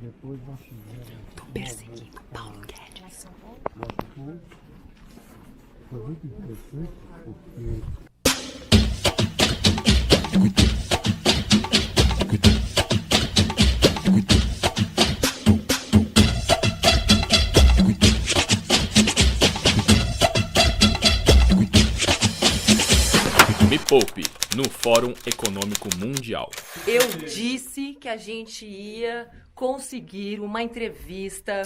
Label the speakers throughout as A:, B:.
A: Depois nós fizemos.
B: Tô perseguindo Paulo Guedes.
A: Nosso povo. Foi muito interessante, porque
C: Me Poupe, no Fórum Econômico Mundial.
B: Eu disse que a gente ia conseguir uma entrevista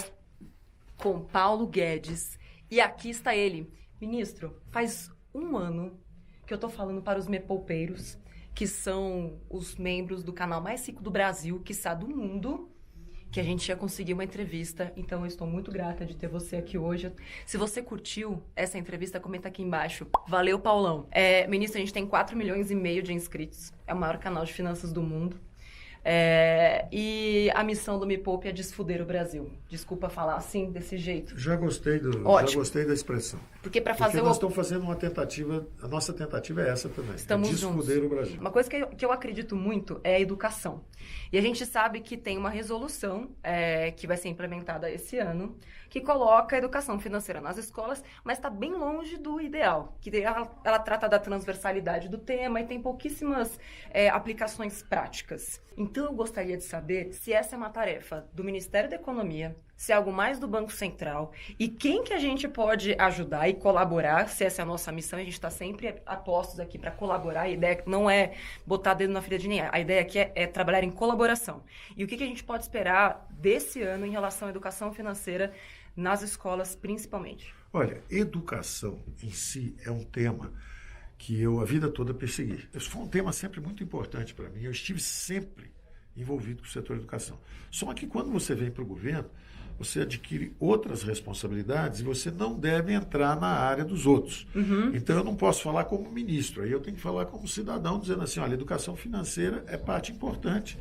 B: com Paulo Guedes. E aqui está ele. Ministro, faz um ano que eu tô falando para os mepoupeiros, que são os membros do canal mais rico do Brasil, quiçá do mundo, que a gente ia conseguir uma entrevista. Então, eu estou muito grata de ter você aqui hoje. Se você curtiu essa entrevista, comenta aqui embaixo. Valeu, Paulão. Ministro, a gente tem 4,5 milhões de inscritos. É o maior canal de finanças do mundo. E a missão do Me Poupe é desfuder o Brasil. Desculpa falar assim, desse jeito.
D: Já gostei da expressão.
B: Porque para fazer
D: nós estamos fazendo uma tentativa, a nossa tentativa é essa também.
B: Estamos
D: desfuder
B: juntos.
D: o Brasil.
B: Uma coisa que eu acredito muito é a educação. E a gente sabe que tem uma resolução que vai ser implementada esse ano, que coloca a educação financeira nas escolas, mas está bem longe do ideal. Que ela trata da transversalidade do tema e tem pouquíssimas aplicações práticas. Então, eu gostaria de saber se essa é uma tarefa do Ministério da Economia, se é algo mais do Banco Central, e quem que a gente pode ajudar e colaborar, se essa é a nossa missão. A gente está sempre a postos aqui para colaborar. A ideia não é botar dedo na ferida de ninguém. A ideia aqui é trabalhar em colaboração. E o que a gente pode esperar desse ano em relação à educação financeira nas escolas, principalmente?
D: Olha, educação em si é um tema que eu a vida toda persegui. Isso foi um tema sempre muito importante para mim. Eu estive sempre envolvido com o setor de educação. Só que quando você vem para o governo, você adquire outras responsabilidades e você não deve entrar na área dos outros. Então, eu não posso falar como ministro, aí eu tenho que falar como cidadão, dizendo assim, olha, educação financeira é parte importante.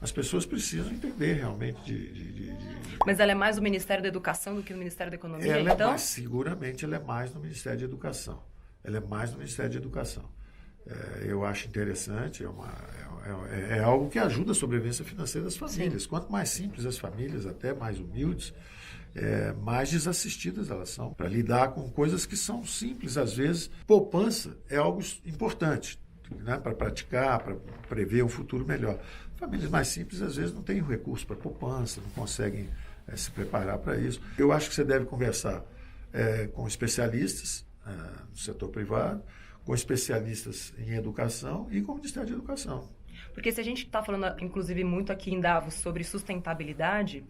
D: As pessoas precisam entender realmente
B: Mas ela é mais do Ministério da Educação do que do Ministério da Economia, então?
D: Seguramente ela é mais no Ministério de Educação. Ela é mais no Ministério de Educação. Eu acho interessante, é algo que ajuda a sobrevivência financeira das famílias. Sim. Quanto mais simples as famílias, até mais humildes, mais desassistidas elas são para lidar com coisas que são simples. Às vezes, poupança é algo importante, né, para praticar, para prever um futuro melhor. Famílias mais simples, às vezes, não têm recurso para poupança, não conseguem se preparar para isso. Eu acho que você deve conversar com especialistas no setor privado, com especialistas em educação e com o Ministério de Educação.
B: Porque se a gente está falando, inclusive, muito aqui em Davos sobre sustentabilidade,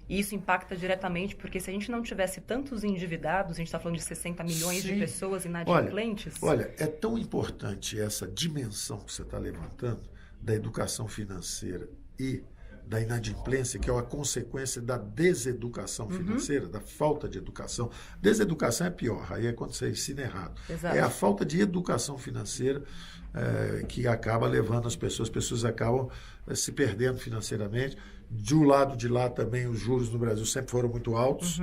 B: isso impacta diretamente, porque se a gente não tivesse tantos endividados, a gente está falando de 60 milhões
D: Sim.
B: de pessoas inadimplentes.
D: Olha, é tão importante essa dimensão que você está levantando da educação financeira e da inadimplência, que é uma consequência da deseducação financeira, da falta de educação. Deseducação é pior, aí é quando você ensina errado.
B: Exato.
D: É a falta de educação financeira que acaba levando as pessoas acabam se perdendo financeiramente. Do lado de lá também os juros no Brasil sempre foram muito altos.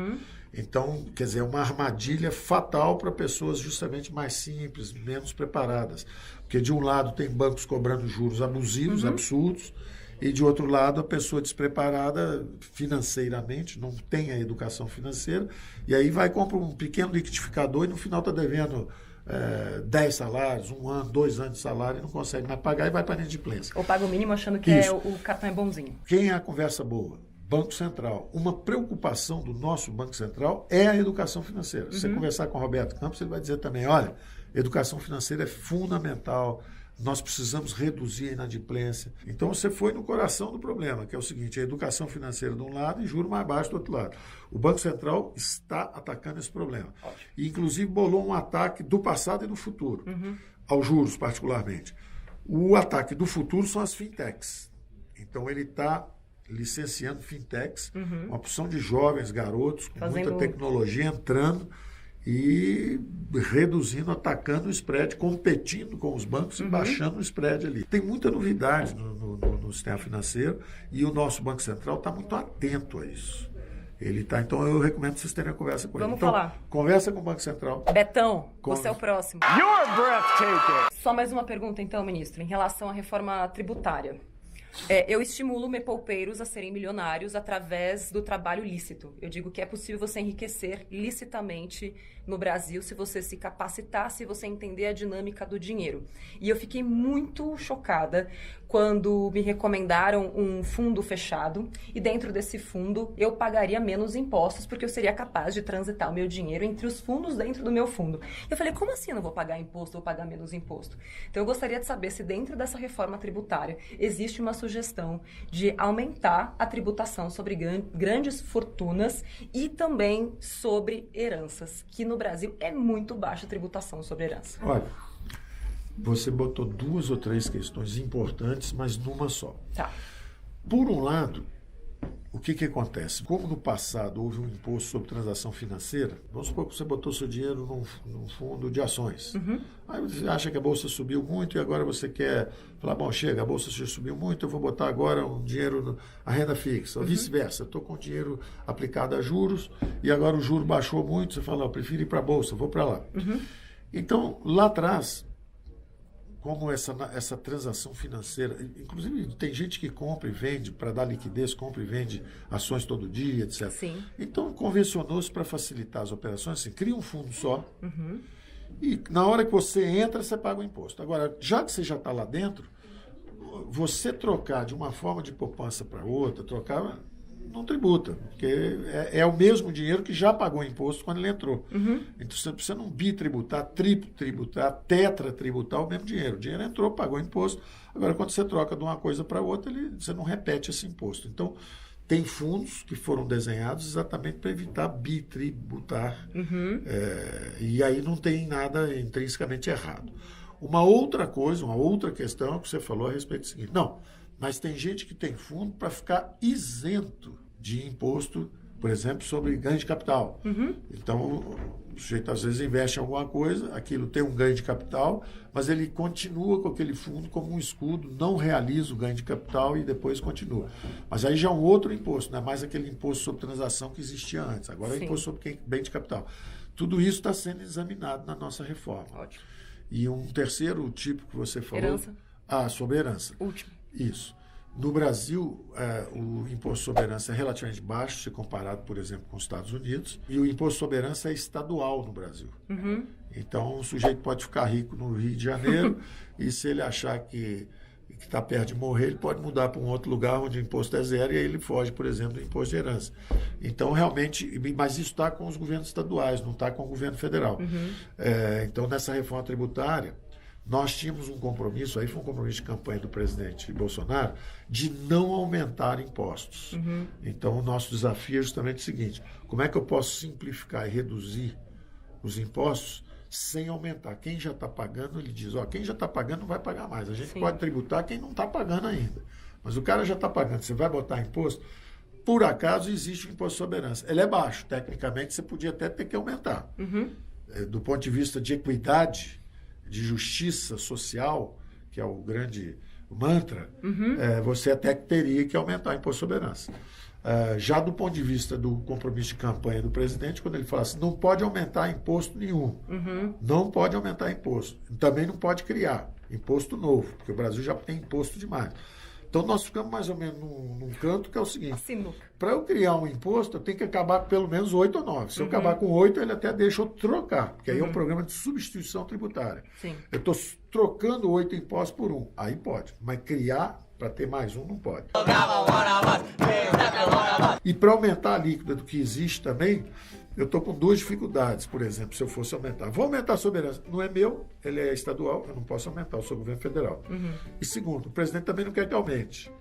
D: Então, quer dizer, é uma armadilha fatal para pessoas justamente mais simples, menos preparadas. Porque de um lado tem bancos cobrando juros abusivos, absurdos, e de outro lado a pessoa despreparada financeiramente, não tem a educação financeira, e aí vai comprar um pequeno liquidificador e no final está devendo 10 salários, 1 ano, 2 anos de salário e não consegue mais pagar e vai para a inadimplência.
B: Ou paga o mínimo achando que o cartão é bonzinho.
D: Quem é a conversa boa? Banco Central. Uma preocupação do nosso Banco Central é a educação financeira. Se você conversar com o Roberto Campos, ele vai dizer também, olha, educação financeira é fundamental, nós precisamos reduzir a inadimplência. Então, você foi no coração do problema, que é o seguinte, a educação financeira de um lado e juro mais baixo do outro lado. O Banco Central está atacando esse problema. E, inclusive, bolou um ataque do passado e do futuro, aos juros, particularmente. O ataque do futuro são as fintechs. Então, ele está licenciando fintechs, uma porção de jovens, garotos, com muita tecnologia entrando e reduzindo, atacando o spread, competindo com os bancos e baixando o spread ali. Tem muita novidade no sistema financeiro e o nosso Banco Central está muito atento a isso. Ele está, então eu recomendo vocês terem a conversa com ele.
B: Vamos
D: então,
B: falar.
D: Conversa com o Banco Central.
B: Betão, você é o próximo. You're breathtaking. Só mais uma pergunta então, ministro, em relação à reforma tributária. Eu estimulo mepoupeiros a serem milionários através do trabalho lícito. Eu digo que é possível você enriquecer licitamente no Brasil se você se capacitar, se você entender a dinâmica do dinheiro. E eu fiquei muito chocada quando me recomendaram um fundo fechado e dentro desse fundo eu pagaria menos impostos porque eu seria capaz de transitar o meu dinheiro entre os fundos dentro do meu fundo. Eu falei, como assim eu não vou pagar imposto, vou pagar menos imposto? Então eu gostaria de saber se dentro dessa reforma tributária existe uma sugestão de aumentar a tributação sobre grandes fortunas e também sobre heranças, que no Brasil é muito baixa a tributação sobre herança.
D: Olha, você botou 2 ou 3 questões importantes, mas numa só.
B: Tá.
D: Por um lado, o que acontece? Como no passado houve um imposto sobre transação financeira, vamos supor que você botou seu dinheiro num fundo de ações. Aí você acha que a bolsa subiu muito e agora você quer falar, bom, chega, a bolsa já subiu muito, eu vou botar agora um dinheiro, a renda fixa, ou vice-versa. Estou com dinheiro aplicado a juros e agora o juro baixou muito, você fala, eu prefiro ir para a bolsa, vou para lá. Então, lá atrás, como essa transação financeira, inclusive tem gente que compra e vende para dar liquidez, compra e vende ações todo dia, etc.
B: Sim.
D: Então, convencionou-se para facilitar as operações, assim, cria um fundo só e na hora que você entra, você paga o imposto. Agora, já que você já está lá dentro, você trocar de uma forma de poupança para outra, não tributa, porque é o mesmo dinheiro que já pagou imposto quando ele entrou. Então você não precisa não bitributar, triplo tributar, tetratributar o mesmo dinheiro. O dinheiro entrou, pagou imposto. Agora, quando você troca de uma coisa para outra, você não repete esse imposto. Então, tem fundos que foram desenhados exatamente para evitar bitributar. E aí não tem nada intrinsecamente errado. Uma outra coisa, uma outra questão que você falou a respeito do seguinte. Não, mas tem gente que tem fundo para ficar isento de imposto, por exemplo, sobre ganho de capital. Então, o sujeito às vezes investe em alguma coisa, aquilo tem um ganho de capital, mas ele continua com aquele fundo como um escudo, não realiza o ganho de capital e depois continua. Mas aí já é um outro imposto, não é mais aquele imposto sobre transação que existia antes. Agora é o imposto sobre bem de capital. Tudo isso está sendo examinado na nossa reforma.
B: Ótimo.
D: E um terceiro tipo que você falou...
B: Herança.
D: Sobre herança.
B: Último.
D: Isso. No Brasil, o imposto sobre herança é relativamente baixo, se comparado, por exemplo, com os Estados Unidos. E o imposto sobre herança é estadual no Brasil. Então, o sujeito pode ficar rico no Rio de Janeiro e se ele achar que está perto de morrer, ele pode mudar para um outro lugar onde o imposto é zero e aí ele foge, por exemplo, do imposto de herança. Então, realmente, mas isso está com os governos estaduais, não está com o governo federal. Então, nessa reforma tributária, nós tínhamos um compromisso, aí foi um compromisso de campanha do presidente Bolsonaro, de não aumentar impostos. Então, o nosso desafio é justamente o seguinte, como é que eu posso simplificar e reduzir os impostos sem aumentar? Quem já está pagando, ele diz, quem já está pagando não vai pagar mais. A gente pode tributar quem não está pagando ainda. Mas o cara já está pagando, você vai botar imposto? Por acaso existe o imposto sobre herança. Ele é baixo, tecnicamente você podia até ter que aumentar. Do ponto de vista de equidade, de justiça social, que é o grande mantra, você até teria que aumentar o imposto sobre herança. Já do ponto de vista do compromisso de campanha do presidente, quando ele fala assim, não pode aumentar imposto nenhum, não pode aumentar imposto, também não pode criar imposto novo, porque o Brasil já tem imposto demais. Então, nós ficamos mais ou menos num canto que é o seguinte, para eu criar um imposto, eu tenho que acabar com pelo menos 8 ou 9. Se eu acabar com 8, ele até deixa eu trocar, porque aí é um programa de substituição tributária. Eu estou trocando 8 impostos por 1, aí pode, mas criar para ter mais um não pode. E para aumentar a líquida do que existe também, eu estou com 2 dificuldades, por exemplo, se eu fosse aumentar. Vou aumentar a soberania. Não é meu, ele é estadual, eu não posso aumentar, eu sou governo federal. E segundo, o presidente também não quer que aumente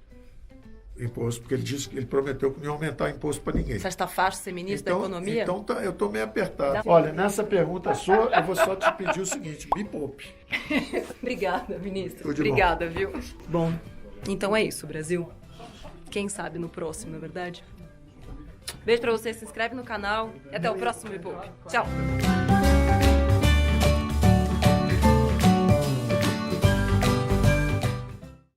D: imposto, porque ele prometeu que não ia aumentar imposto para ninguém.
B: Você está fácil ser ministro da Economia?
D: Então eu estou meio apertado. Olha, nessa pergunta sua, eu vou só te pedir o seguinte, me poupe.
B: Obrigada, ministro. Obrigada, viu? Bom, então é isso, Brasil. Quem sabe no próximo, não é verdade? Beijo pra você, se inscreve no canal e até o próximo Me Poupe. Tchau!